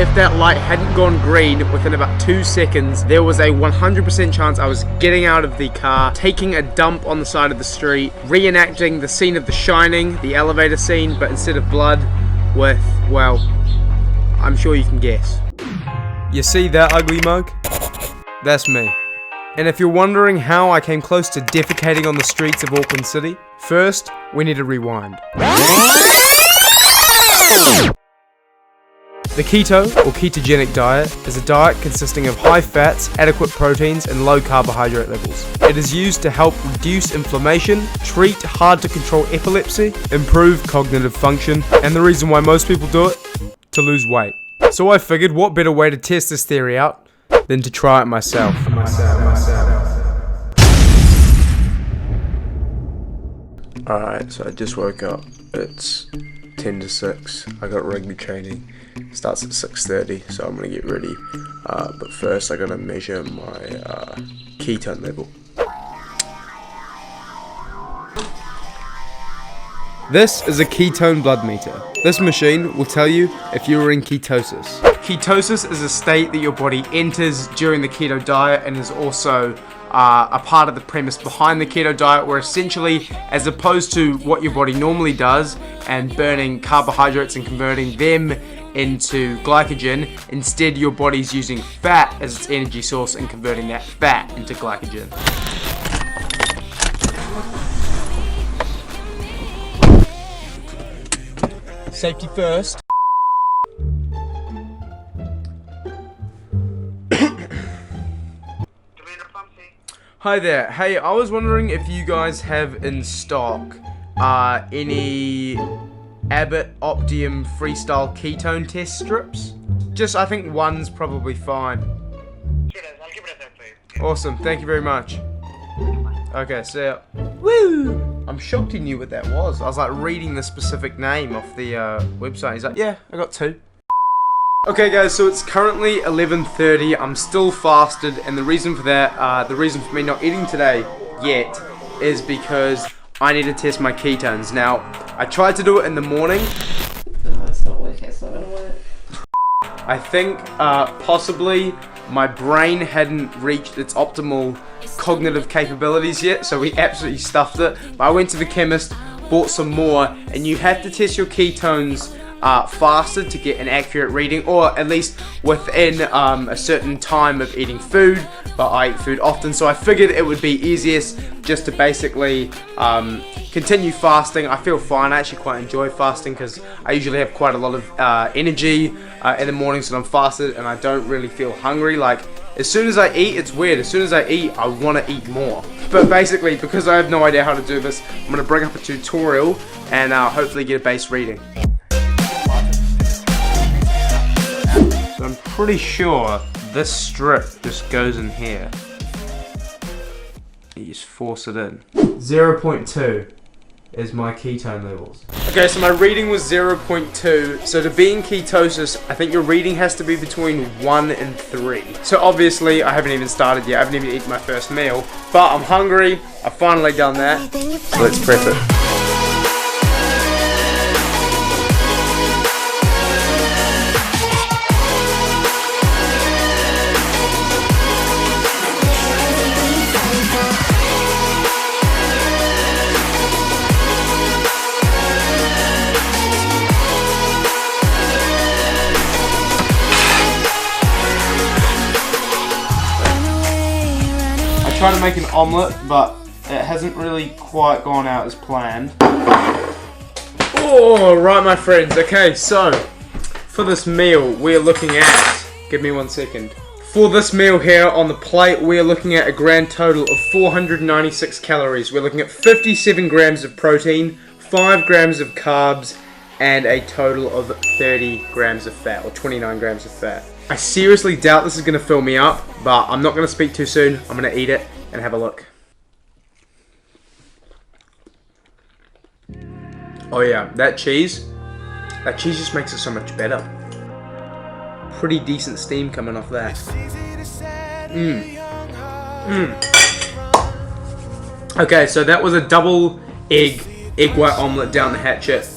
if that light hadn't gone green within about 2 seconds, there was a 100% chance I was getting out of the car, taking a dump on the side of the street, reenacting the scene of The Shining, the elevator scene, but instead of blood, with, well, I'm sure you can guess. You see that ugly mug? That's me. And if you're wondering how I came close to defecating on the streets of Auckland City, first, we need to rewind. The keto, or ketogenic diet, is a diet consisting of high fats, adequate proteins, and low carbohydrate levels. It is used to help reduce inflammation, treat hard to control epilepsy, improve cognitive function, and the reason why most people do it, to lose weight. So I figured what better way to test this theory out than to try it myself. Alright, so I just woke up. It's 10 to 6. I got rugby training. It starts at 6:30, so I'm gonna get ready. But first I gotta measure my ketone level. This is a ketone blood meter. This machine will tell you if you are in ketosis. Ketosis is a state that your body enters during the keto diet and is also a part of the premise behind the keto diet, where essentially, as opposed to what your body normally does and burning carbohydrates and converting them into glycogen, instead your body's using fat as its energy source and converting that fat into glycogen. Safety first. Hi there. Hey, I was wondering if you guys have in stock any Abbott Optium Freestyle Ketone test strips. Just, I think one's probably fine. I'll give it a 10 please. Awesome, thank you very much. Okay, see ya. Woo! I'm shocked he knew what that was. I was like reading the specific name off the website. He's like, yeah, I got 2. Okay guys, so it's currently 11:30, I'm still fasted, and the reason for that, the reason for me not eating today yet, is because I need to test my ketones. Now, I tried to do it in the morning. No, it's not working, it's not gonna work. I think, possibly, my brain hadn't reached its optimal cognitive capabilities yet, so we absolutely stuffed it. But I went to the chemist, bought some more, and you have to test your ketones fasted to get an accurate reading, or at least within a certain time of eating food, but I eat food often, so I figured it would be easiest just to basically continue fasting. I feel fine. I actually quite enjoy fasting because I usually have quite a lot of energy in the mornings when I'm fasted, and I don't really feel hungry. Like, as soon as I eat, it's weird, as soon as I eat, I want to eat more. But basically, because I have no idea how to do this, I'm going to bring up a tutorial and hopefully get a base reading. So I'm pretty sure this strip just goes in here. You just force it in. 0.2 is my ketone levels. Okay, so my reading was 0.2. So to be in ketosis, I think your reading has to be between 1 and 3. So obviously, I haven't even started yet. I haven't even eaten my first meal. But I'm hungry. I've finally done that. So let's prep it. I tried to make an omelette, but it hasn't really quite gone out as planned. Oh, right, my friends. Okay, so for this meal, we're looking at, give me 1 second. For this meal here on the plate, we're looking at a grand total of 496 calories. We're looking at 57 grams of protein, 5 grams of carbs, and a total of 30 grams of fat, or 29 grams of fat. I seriously doubt this is going to fill me up, but I'm not going to speak too soon. I'm going to eat it and have a look. Oh yeah, that cheese just makes it so much better. Pretty decent steam coming off that. Okay, so that was a double egg white omelette down the hatchet.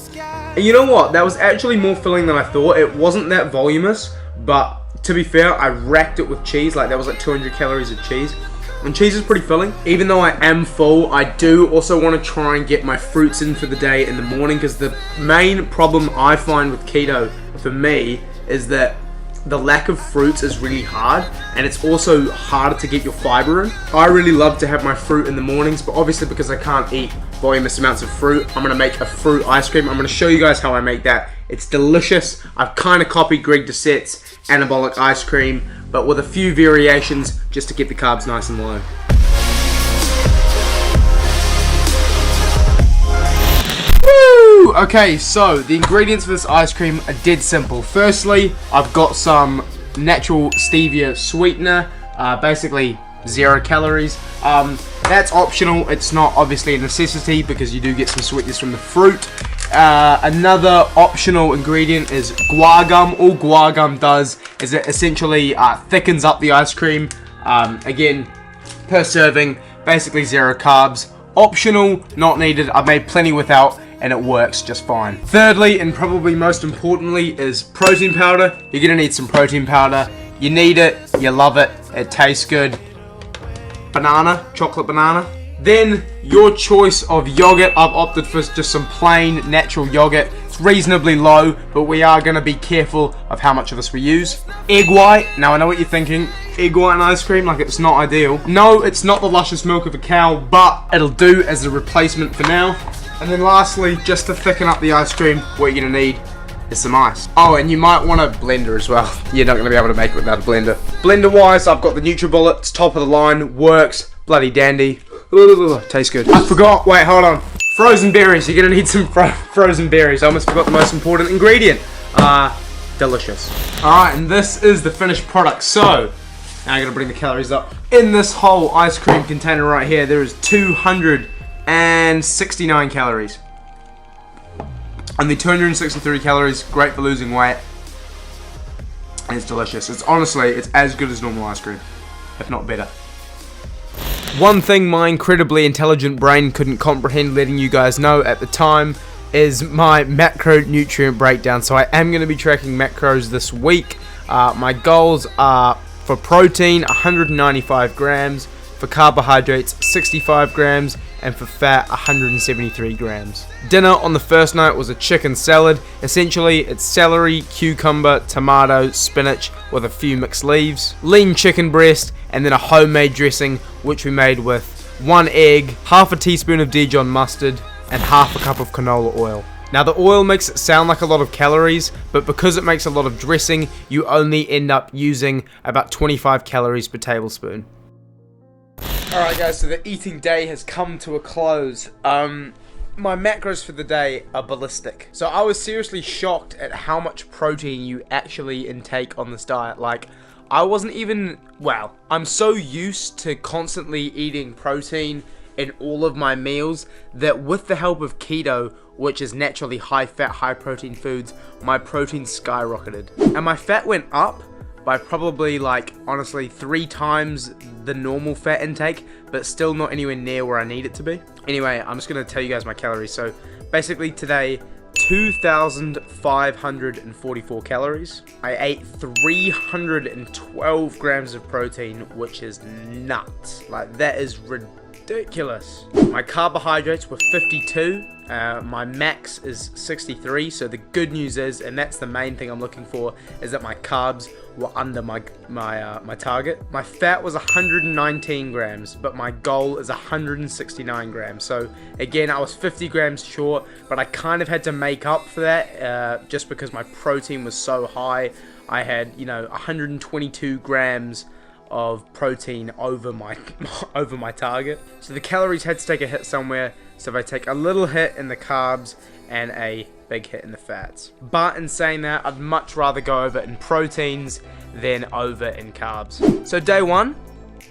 And you know what? That was actually more filling than I thought. It wasn't that voluminous, but to be fair, I racked it with cheese. Like, that was like 200 calories of cheese. And cheese is pretty filling. Even though I am full, I do also want to try and get my fruits in for the day in the morning, because the main problem I find with keto for me is that the lack of fruits is really hard, and it's also harder to get your fiber in. I really love to have my fruit in the mornings, but obviously because I can't eat voluminous amounts of fruit, I'm gonna make a fruit ice cream. I'm gonna show you guys how I make that. It's delicious. I've kind of copied Greg Doucette's anabolic ice cream, but with a few variations just to keep the carbs nice and low. Woo! Okay, so the ingredients for this ice cream are dead simple. Firstly, I've got some natural stevia sweetener, basically 0 calories. That's optional. It's not obviously a necessity because you do get some sweetness from the fruit. Another optional ingredient is guar gum. All guar gum does is it essentially thickens up the ice cream. Again, per serving, basically 0 carbs. Optional, not needed. I've made plenty without, and it works just fine. Thirdly, and probably most importantly, is protein powder. You're gonna need some protein powder. You need it, you love it, it tastes good. Banana, chocolate banana. Then your choice of yogurt. I've opted for just some plain natural yogurt. It's reasonably low, but we are going to be careful of how much of this we use. Egg white. Now I know what you're thinking. Egg white and ice cream, like it's not ideal. No, it's not the luscious milk of a cow, but it'll do as a replacement for now. And then lastly, just to thicken up the ice cream, what you're going to need is some ice. Oh, and you might want a blender as well. You're not going to be able to make it without a blender. Blender wise, I've got the NutriBullet. It's top of the line, works, bloody dandy. Tastes good. I forgot, wait, hold on. Frozen berries, you're gonna need some frozen berries. I almost forgot the most important ingredient. Delicious. Alright, and this is the finished product. So, now I'm gonna bring the calories up. In this whole ice cream container right here, there is 269 calories. Only 263 calories, great for losing weight. And it's delicious. It's honestly, it's as good as normal ice cream, if not better. One thing my incredibly intelligent brain couldn't comprehend letting you guys know at the time is my macronutrient breakdown. So I am going to be tracking macros this week. My goals are for protein 195 grams, for carbohydrates 65 grams, and for fat 173 grams. Dinner on the first night was a chicken salad. Essentially, it's celery, cucumber, tomato, spinach with a few mixed leaves, lean chicken breast, and then a homemade dressing which we made with 1 egg, half a teaspoon of Dijon mustard, and half a cup of canola oil. Now the oil makes it sound like a lot of calories, but because it makes a lot of dressing, you only end up using about 25 calories per tablespoon. Alright guys, so the eating day has come to a close. My macros for the day are ballistic. So I was seriously shocked at how much protein you actually intake on this diet. Like, I wasn't even, well, I'm so used to constantly eating protein in all of my meals that with the help of keto, which is naturally high fat, high protein foods, my protein skyrocketed. And my fat went up by probably, like, honestly 3 times the normal fat intake, but still not anywhere near where I need it to be. Anyway, I'm just gonna tell you guys my calories. So basically today, 2,544 calories. I ate 312 grams of protein, which is nuts. Like, that is ridiculous. My carbohydrates were 52. My max is 63. So the good news is, and that's the main thing I'm looking for, is that my carbs were under my target. My fat was 119 grams, but my goal is 169 grams. So again, I was 50 grams short, but I kind of had to make up for that just because my protein was so high. I had, 122 grams of protein over my target. So the calories had to take a hit somewhere. So if I take a little hit in the carbs and a big hit in the fats. But in saying that, I'd much rather go over in proteins than over in carbs. So day 1,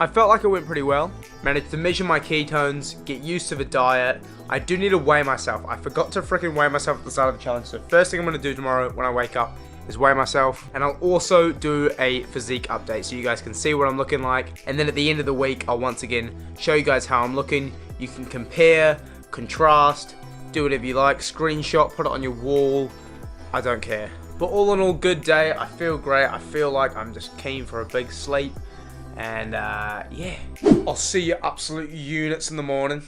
I felt like it went pretty well. Managed to measure my ketones, get used to the diet. I do need to weigh myself. I forgot to freaking weigh myself at the start of the challenge. So first thing I'm going to do tomorrow when I wake up is weigh myself, and I'll also do a physique update so you guys can see what I'm looking like. And then at the end of the week, I'll once again show you guys how I'm looking. You can compare, contrast, do whatever you like, screenshot, put it on your wall. I don't care. But all in all, good day. I feel great. I feel like I'm just keen for a big sleep. And yeah, I'll see you absolute units in the morning.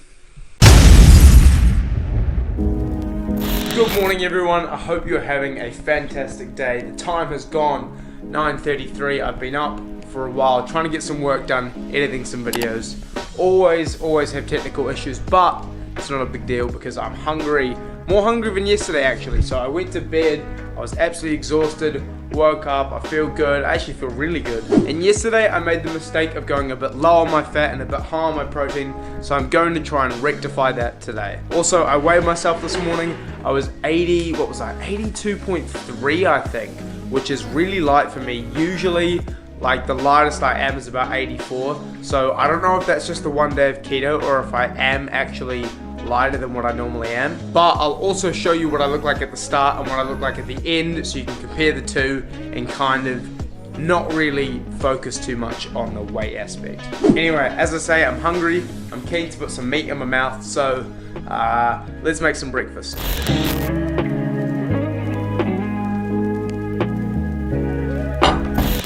Good morning everyone, I hope you're having a fantastic day. The time has gone 9:33. I've been up for a while trying to get some work done, editing some videos. Always have technical issues, but it's not a big deal because I'm hungry. More hungry than yesterday actually. So I went to bed, I was absolutely exhausted, woke up, I feel good, I actually feel really good. And yesterday I made the mistake of going a bit low on my fat and a bit high on my protein, so I'm going to try and rectify that today. Also, I weighed myself this morning. I was 82.3 I think, which is really light for me. Usually, like the lightest I am is about 84. So I don't know if that's just the one day of keto or if I am actually lighter than what I normally am, but I'll also show you what I look like at the start and what I look like at the end so you can compare the two and kind of not really focus too much on the weight aspect. Anyway, as I say, I'm hungry, I'm keen to put some meat in my mouth, so let's make some breakfast.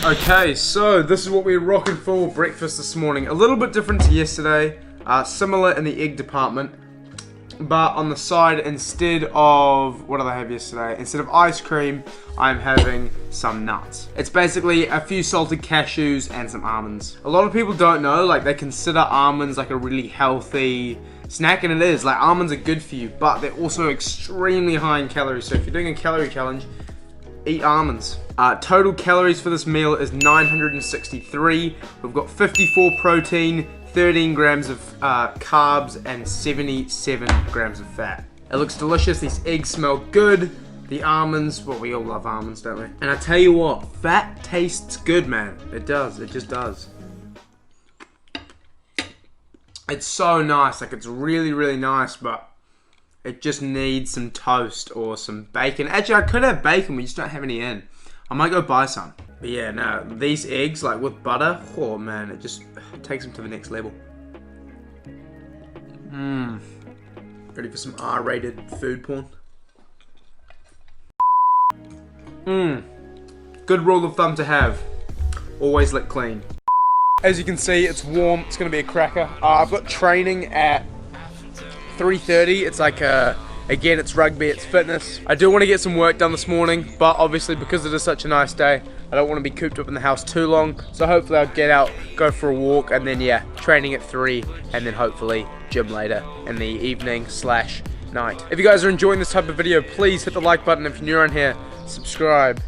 Okay, so this is what we're rocking for breakfast this morning. A little bit different to yesterday, similar in the egg department. But on the side, instead of, what did I have yesterday? Instead of ice cream, I'm having some nuts. It's basically a few salted cashews and some almonds. A lot of people don't know, like they consider almonds like a really healthy snack, and it is. Like almonds are good for you, but they're also extremely high in calories. So if you're doing a calorie challenge, eat almonds. Total calories for this meal is 963. We've got 54 protein, 13 grams of carbs and 77 grams of fat. It looks delicious. These eggs smell good. The almonds, well, we all love almonds, don't we? And I tell you what, fat tastes good, man. It does. It just does. It's so nice. Like, it's really nice, but it just needs some toast or some bacon. Actually, I could have bacon. We just don't have any in. I might go buy some. But yeah, no, these eggs, like with butter, oh man, it just takes them to the next level. Ready for some R-rated food porn? Good rule of thumb to have. Always lick clean. As you can see, it's warm. It's gonna be a cracker. I've got training at 3:30. It's like again, it's rugby, it's fitness. I do want to get some work done this morning, but obviously because it is such a nice day, I don't want to be cooped up in the house too long. So hopefully I'll get out, go for a walk, and then yeah, training at 3, and then hopefully gym later in the evening/night. If you guys are enjoying this type of video, please hit the like button. If you're new around here, subscribe,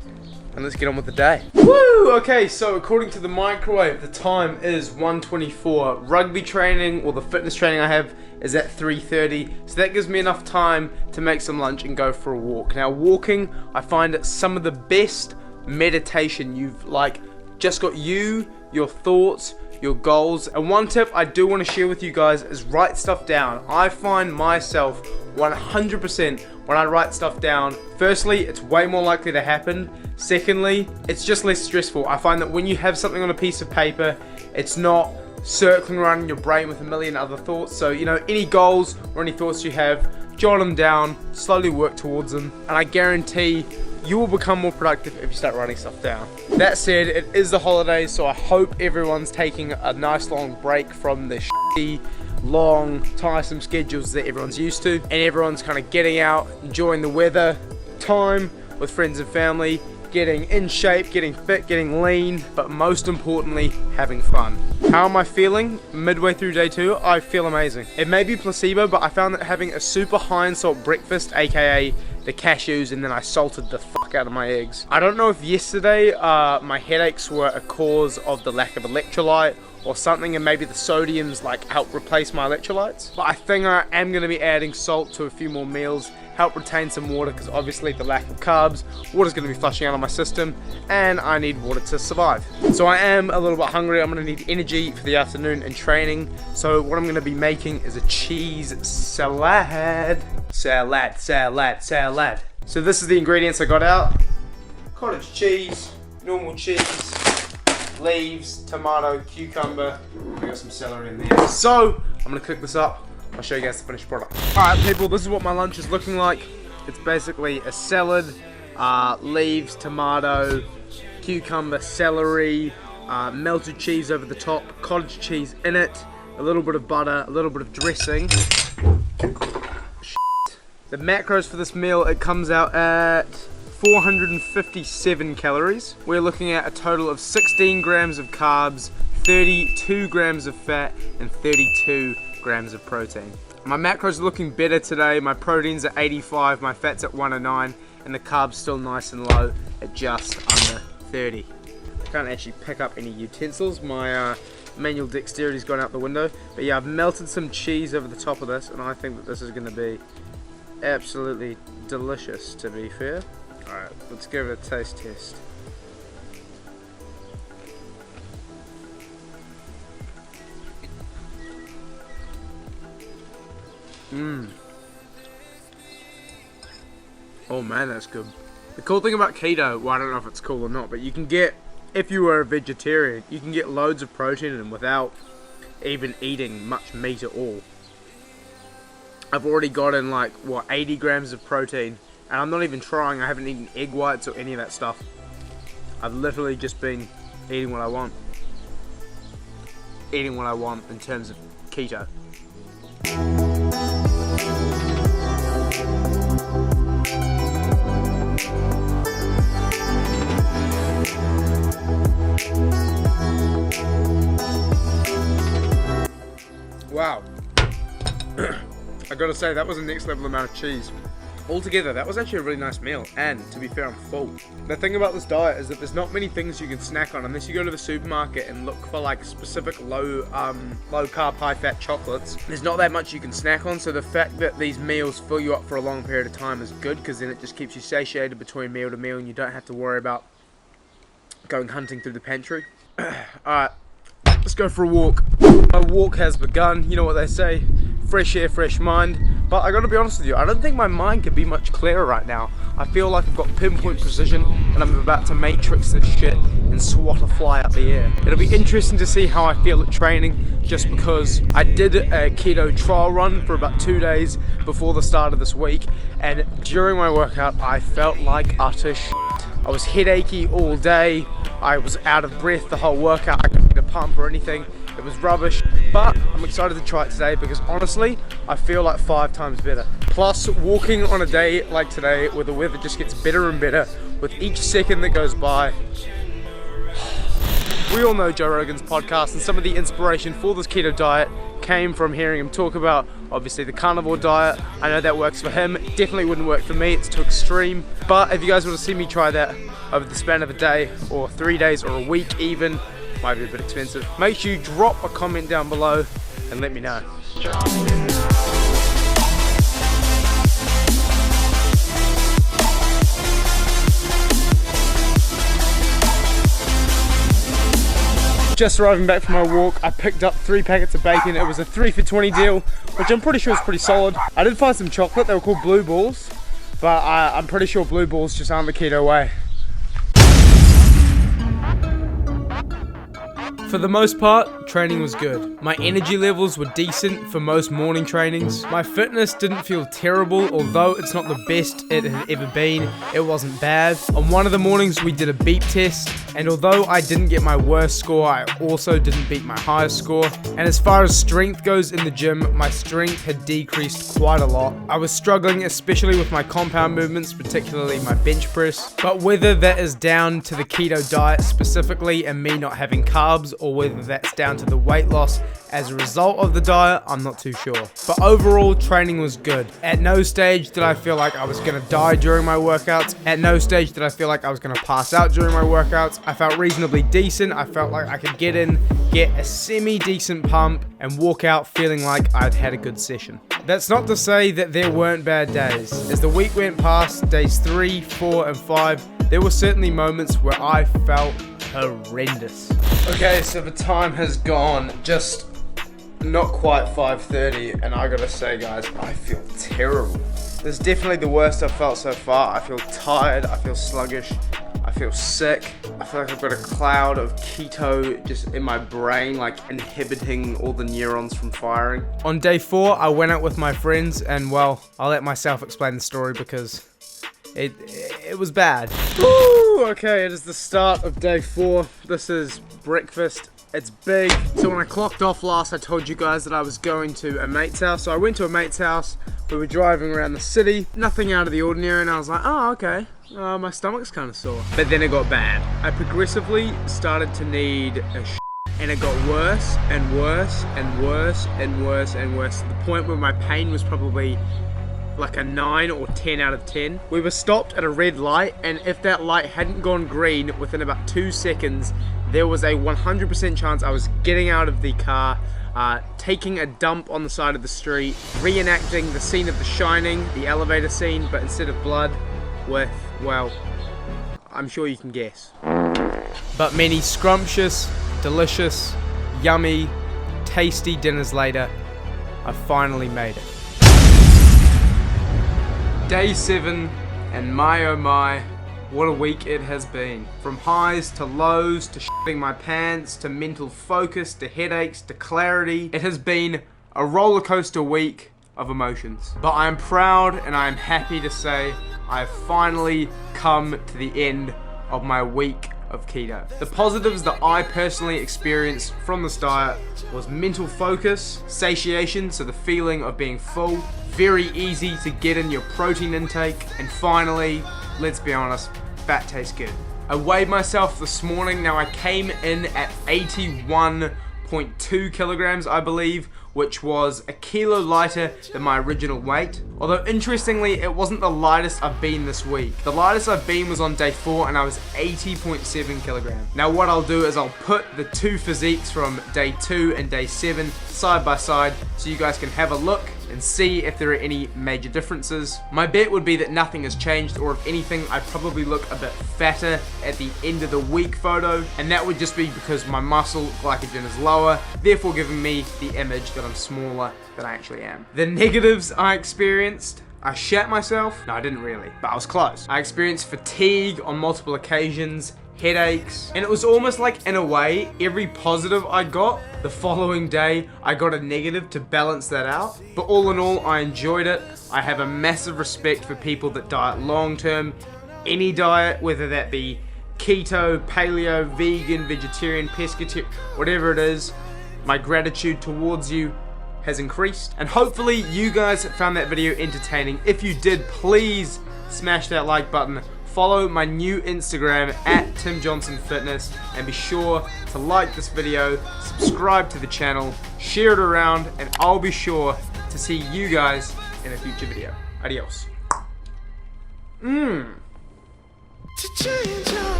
and let's get on with the day. Woo! Okay, so according to the microwave, the time is 1:24. Rugby training, or the fitness training I have, is at 3:30, so that gives me enough time to make some lunch and go for a walk. Now walking, I find it some of the best meditation. You've like just got you, your thoughts, your goals, and one tip I do want to share with you guys is write stuff down. I find myself 100% when I write stuff down, firstly, it's way more likely to happen. Secondly, it's just less stressful. I find that when you have something on a piece of paper, it's not circling around in your brain with a million other thoughts. So, you know, any goals or any thoughts you have, jot them down, slowly work towards them, and I guarantee you will become more productive if you start writing stuff down. That said, it is the holidays, so I hope everyone's taking a nice long break from the shitty, long, tiresome schedules that everyone's used to, and everyone's kind of getting out, enjoying the weather, time with friends and family, getting in shape, getting fit, getting lean, but most importantly, having fun. How am I feeling? Midway through day 2, I feel amazing. It may be placebo, but I found that having a super high in salt breakfast, aka the cashews, and then I salted the fuck out of my eggs. I don't know if yesterday my headaches were a cause of the lack of electrolyte or something, and maybe the sodiums like help replace my electrolytes, but I think I am going to be adding salt to a few more meals, help retain some water, because obviously the lack of carbs, water's going to be flushing out of my system, and I need water to survive. So I am a little bit hungry. I'm going to need energy for the afternoon and training, so what I'm going to be making is a cheese salad. Salad. So this is the ingredients I got out: cottage cheese, normal cheese, leaves, tomato, cucumber. We got some celery in there. So I'm gonna cook this up. I'll show you guys the finished product. Alright people, this is what my lunch is looking like. It's basically a salad, leaves, tomato, cucumber, celery, melted cheese over the top, cottage cheese in it, a little bit of butter, a little bit of dressing. The macros for this meal, it comes out at 457 calories. We're looking at a total of 16 grams of carbs, 32 grams of fat, and 32 grams of protein. My macros are looking better today. My protein's at 85, my fat's at 109, and the carbs still nice and low at just under 30. I can't actually pick up any utensils. My manual dexterity's gone out the window. But yeah, I've melted some cheese over the top of this, and I think that this is going to be absolutely delicious, to be fair. Alright, let's give it a taste test. Oh man, that's good. The cool thing about keto, well, I don't know if it's cool or not, but you can get, if you were a vegetarian, you can get loads of protein in without even eating much meat at all. I've already got in like, what, 80 grams of protein, and I'm not even trying. I haven't eaten egg whites or any of that stuff. I've literally just been eating what I want. Eating what I want in terms of keto. Wow. I gotta say, that was a next level amount of cheese. Altogether, that was actually a really nice meal, and to be fair, I'm full. The thing about this diet is that there's not many things you can snack on unless you go to the supermarket and look for like specific low carb, high fat chocolates. There's not that much you can snack on, so the fact that these meals fill you up for a long period of time is good, because then it just keeps you satiated between meal to meal and you don't have to worry about going hunting through the pantry. Alright, let's go for a walk. My walk has begun. You know what they say, fresh air, fresh mind. But I gotta be honest with you, I don't think my mind can be much clearer right now. I feel like I've got pinpoint precision and I'm about to matrix this shit and swat a fly out the air. It'll be interesting to see how I feel at training, just because I did a keto trial run for about 2 days before the start of this week, and during my workout I felt like utter shit. I was headachy all day, I was out of breath the whole workout, I couldn't get a pump or anything. It was rubbish, but I'm excited to try it today because honestly, I feel like 5 times better. Plus, walking on a day like today where the weather just gets better and better with each second that goes by. We all know Joe Rogan's podcast, and some of the inspiration for this keto diet came from hearing him talk about, obviously, the carnivore diet. I know that works for him, it definitely wouldn't work for me, it's too extreme. But if you guys want to see me try that over the span of a day, or 3 days, or a week even, might be a bit expensive, make sure you drop a comment down below and let me know. Just arriving back from my walk, I picked up 3 packets of bacon. It was a 3 for 20 deal, which I'm pretty sure is pretty solid. I did find some chocolate, they were called blue balls, but I'm pretty sure blue balls just aren't the keto way. For the most part, training was good. My energy levels were decent for most morning trainings. My fitness didn't feel terrible, although it's not the best it had ever been. It wasn't bad. On one of the mornings we did a beep test, and although I didn't get my worst score, I also didn't beat my highest score. And as far as strength goes in the gym, my strength had decreased quite a lot. I was struggling, especially with my compound movements, particularly my bench press. But whether that is down to the keto diet specifically and me not having carbs, or whether that's down to the weight loss as a result of the diet, I'm not too sure. But overall, training was good. At no stage did I feel like I was gonna die during my workouts. At no stage did I feel like I was gonna pass out during my workouts. I felt reasonably decent. I felt like I could get in, get a semi-decent pump, and walk out feeling like I'd had a good session. That's not to say that there weren't bad days. As the week went past, days 3, 4, and 5, there were certainly moments where I felt horrendous. Okay, so the time has gone just not quite 5:30, and I gotta say, guys, I feel terrible. This is definitely the worst I've felt so far. I feel tired, I feel sluggish, I feel sick. I feel like I've got a cloud of keto just in my brain, like inhibiting all the neurons from firing. On day 4, I went out with my friends, and well, I'll let myself explain the story because It was bad. Woo! Okay, it is the start of day 4. This is breakfast. It's big. So when I clocked off last, I told you guys that I was going to a mate's house. So I went to a mate's house. We were driving around the city. Nothing out of the ordinary, and I was like, oh, okay. My stomach's kind of sore. But then it got bad. I progressively started to need a and it got worse and worse and worse and worse and worse to the point where my pain was probably like a 9 or 10 out of 10. We were stopped at a red light, and if that light hadn't gone green within about 2 seconds, there was a 100% chance I was getting out of the car, taking a dump on the side of the street, reenacting the scene of The Shining, the elevator scene, but instead of blood, with, well, I'm sure you can guess. But many scrumptious, delicious, yummy, tasty dinners later, I finally made it. Day 7, and my oh my, what a week it has been. From highs to lows, to shitting my pants, to mental focus, to headaches, to clarity. It has been a roller coaster week of emotions. But I am proud and I am happy to say I have finally come to the end of my week of keto. The positives that I personally experienced from this diet was mental focus, satiation, so the feeling of being full, very easy to get in your protein intake, and finally, let's be honest, fat tastes good. I weighed myself this morning. Now I came in at 81.2 kilograms, I believe, which was a kilo lighter than my original weight. Although interestingly, it wasn't the lightest I've been this week. The lightest I've been was on day 4, and I was 80.7 kilograms. Now what I'll do is I'll put the two physiques from day 2 and day 7 side by side so you guys can have a look and see if there are any major differences. My bet would be that nothing has changed, or if anything, I probably look a bit fatter at the end of the week photo, and that would just be because my muscle glycogen is lower, therefore giving me the image that I'm smaller than I actually am. The negatives I experienced: I shat myself. No, I didn't really, but I was close. I experienced fatigue on multiple occasions, headaches, and it was almost like, in a way, every positive I got, the following day I got a negative to balance that out. But all in all, I enjoyed it. I have a massive respect for people that diet long term, any diet, whether that be keto, paleo, vegan, vegetarian, pescatarian, whatever it is. My gratitude towards you has increased, and hopefully you guys found that video entertaining. If you did, please smash that like button. Follow my new Instagram at Tim Johnson Fitness, and be sure to like this video, subscribe to the channel, share it around, and I'll be sure to see you guys in a future video. Adios.